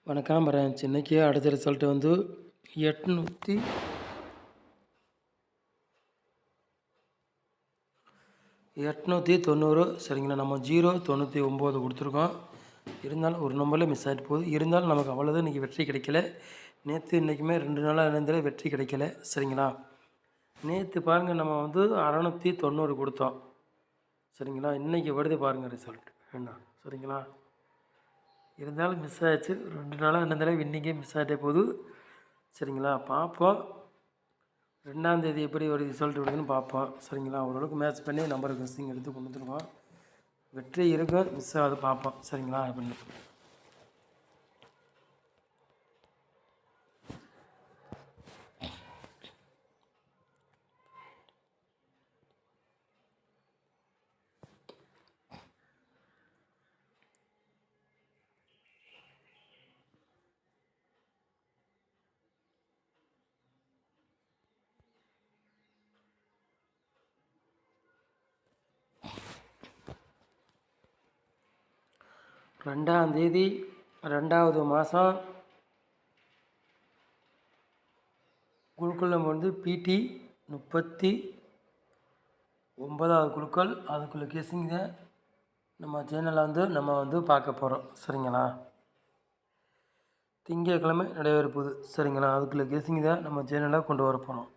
வணக்கம் பிரான்ச். இன்றைக்கி அடுத்த ரிசல்ட்டு வந்து 890. சரிங்களா, நம்ம 099 கொடுத்துருக்கோம். இருந்தாலும் ஒரு நம்பரில் மிஸ் ஆகிட்டு போகுது. இருந்தாலும் நமக்கு அவ்வளோதான் இன்றைக்கி வெற்றி கிடைக்கல. நேற்று இன்றைக்குமே 2 நாளாக இருந்தாலும் வெற்றி கிடைக்கல. சரிங்களா, நேற்று பாருங்கள் நம்ம வந்து 690 கொடுத்தோம். சரிங்களா, இன்றைக்கி வருது பாருங்கள் ரிசல்ட் என்ன. சரிங்களா, இருந்தாலும் மிஸ் ஆகிடுச்சு. 2 நாளாக இருந்தாலும் இன்றைக்கே மிஸ் ஆகிட்டே போகுது. சரிங்களா, பார்ப்போம் 2ஆம் தேதி எப்படி ஒரு ரிசல்ட் வருதுன்னு பார்ப்போம். சரிங்களா, ஓரளவுக்கு மேட்ச் பண்ணி நம்பர் கெஸ்ஸிங் எடுத்து கொண்டு வந்துருக்கோம். வெற்றி இருக்கும், மிஸ் ஆகுது பார்ப்போம். சரிங்களா, அப்படின்னு 2ஆம் தேதி 2வது மாதம் குழுக்கள் நம்ம வந்து பிடி 39வது குழுக்கள். அதுக்குள்ளே கெஸ்ஸிங் தான் நம்ம சேனலில் நம்ம வந்து பார்க்க போகிறோம். சரிங்களா, திங்கட்கிழமை நடைபெற போகுது. சரிங்களா, அதுக்குள்ளே கெஸ்ஸிங் தான் நம்ம சேனலில் கொண்டு வர போகிறோம்.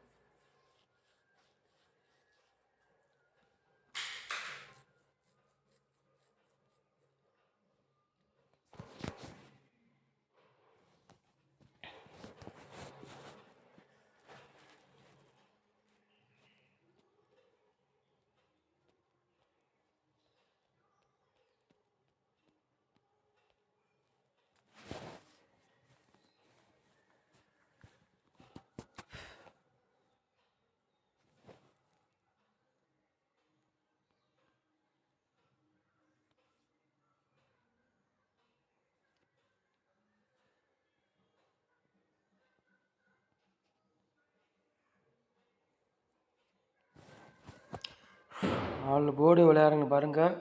நாலு போர்டு விளையாடுங்க பாருங்கள்.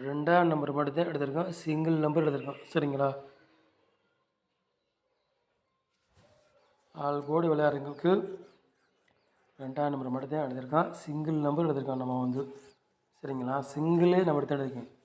2ஆம் நம்பர் மட்டும் தான் எடுத்திருக்கோம், சிங்கிள் நம்பர் எடுத்திருக்கோம். சரிங்களா, 4 போர்டு விளையாடுறவங்களுக்கு 2ஆம் நம்பர் மட்டும் தான் எடுத்திருக்கோம், சிங்கிள் நம்பர் எடுத்திருக்கோம் நம்ம வந்து. சரிங்களா, சிங்கிளே நம்பர் தான் எடுத்திருக்கோம்.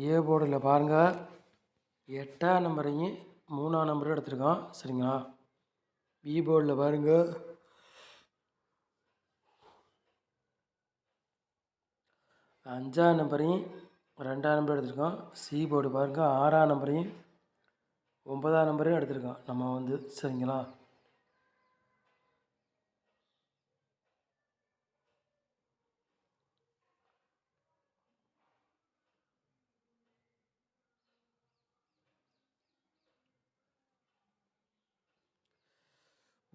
ஏ போர்டில் பாருங்கள், 8ஆம் நம்பரையும் 3ஆம் நம்பரும் எடுத்திருக்கோம். சரிங்களா, பி போர்டில் பாருங்கள் 5ஆம் நம்பரையும் 2ஆம் நம்பர் எடுத்திருக்கோம். சி போர்டு பாருங்கள் 6ஆம் நம்பரையும் 9ஆம் நம்பரையும் எடுத்திருக்கோம் நம்ம வந்து. சரிங்களா,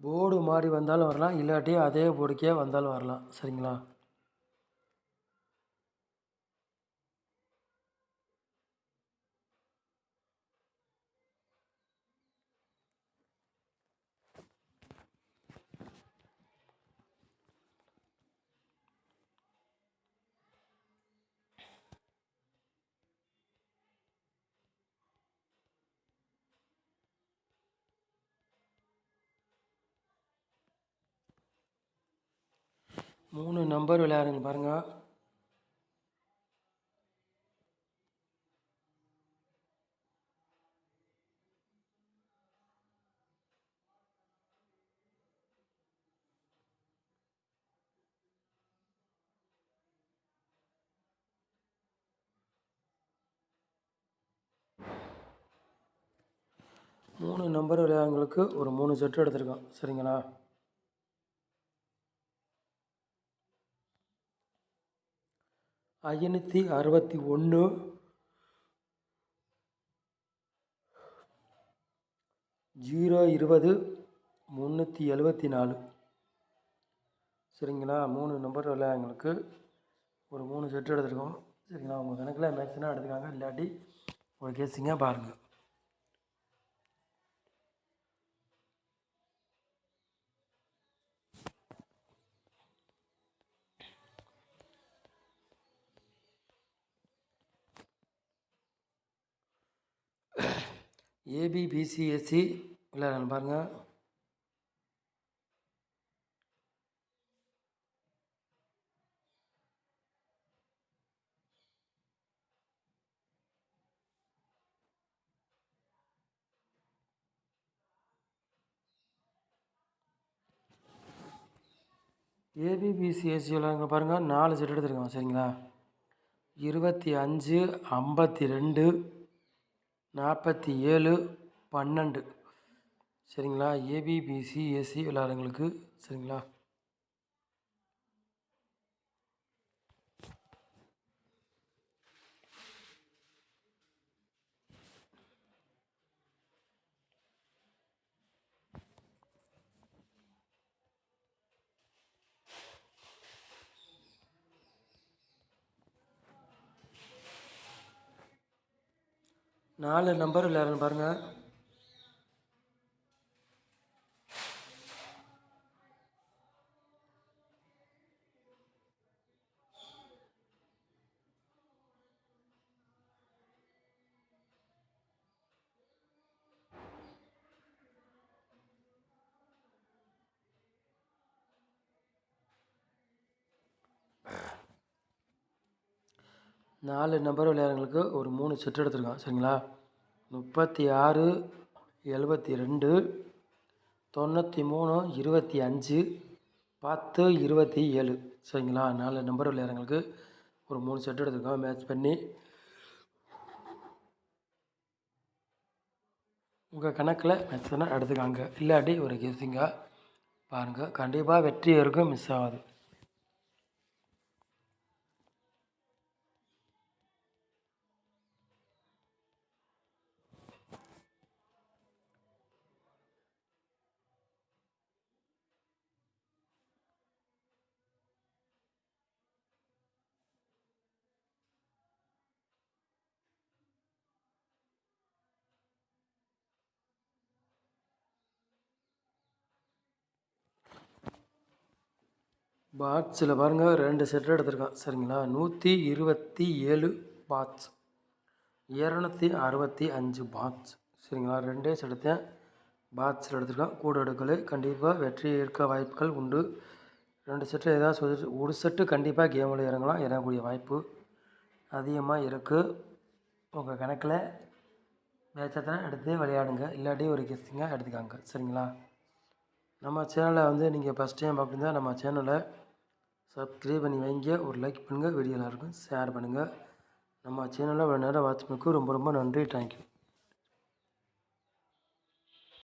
போர்டு மாறி வந்தாலும் வரலாம், இல்லாட்டி அதே போர்டுக்கே வந்தாலும் வரலாம். சரிங்களா, மூணு நம்பர் விளையாடுங்க பாருங்கள். 3 நம்பர் விளையாடுறவங்களுக்கு ஒரு 3 செட்டு எடுத்திருக்கோம். சரிங்களா? ஐநூற்றி 61 020 374. சரிங்களா? 3 நம்பர் விளையாடுறவங்களுக்கு ஒரு 3 செட்டு எடுத்திருக்கோம். சரிங்களா? உங்கள் கணக்கில் மேக்ஸ்னால் எடுத்துக்காங்க, இல்லாட்டி ஒரு கேசிங்க பாருங்கள். ஏபிபிசிஎஸ்சி விளையாடுறாங்க பாருங்கள். ஏபிபிசிஎஸ்சி விளையாடுங்க பாருங்கள். 4 செட் எடுத்துருக்கோம். சரிங்களா? 25 52 47 12. சரிங்களா? ஏபிபிசிஎஸ்சி விளையாடுறவங்களுக்கு. சரிங்களா? நாலு நம்பர் விளையாடுறேன் பாருங்கள். நாலு நம்பர் விளையாடுறவங்களுக்கு ஒரு 3 செட் எடுத்துருக்கோம். சரிங்களா? 36 72 93 25 10 27. சரிங்களா? 4 நம்பர் விளையாடுறவங்களுக்கு ஒரு 3 செட் எடுத்துருக்கோம். மேட்ச் பண்ணி உங்கள் கணக்கில் மேட்ச்னா எடுத்துக்காங்க, இல்லாட்டி ஒரு கெஸ்ஸிங்காக பாருங்கள். கண்டிப்பாக வெற்றி இருக்கும், மிஸ் ஆகாது. பாட்ஸில் பாருங்கள் 2 செட் எடுத்திருக்கான். சரிங்களா? 127 பாட்ஸ், 265 பாட்ஸ். சரிங்களா? 2 எடுத்தேன், பாட்ஸில் எடுத்திருக்கான். கூட எடுக்கலை. கண்டிப்பாக வெற்றி இருக்க வாய்ப்புகள் உண்டு. 2 செட்டு ஏதாவது ஒரு செட்டு கண்டிப்பாக கேமில் இறங்கலாம், இறங்கக்கூடிய வாய்ப்பு அதிகமாக இருக்குது. உங்கள் கணக்கில் மேட்சை எடுத்து விளையாடுங்க, இல்லாட்டி ஒரு கெஸ்டிங்காக எடுத்துக்காங்க. சரிங்களா? நம்ம சேனலை வந்து நீங்கள் ஃபஸ்ட் டைம் பார்க்குறீங்க, நம்ம சேனலை சப்ஸ்கிரைப் பண்ணி வைங்க, ஒரு லைக் பண்ணுங்கள், வீடியோ எல்லாருக்கும் ஷேர் பண்ணுங்கள். நம்ம சேனலை இவ்வளோ நேரம் வாட்ச் பண்ணதுக்கு ரொம்ப ரொம்ப நன்றி. தேங்க்யூ.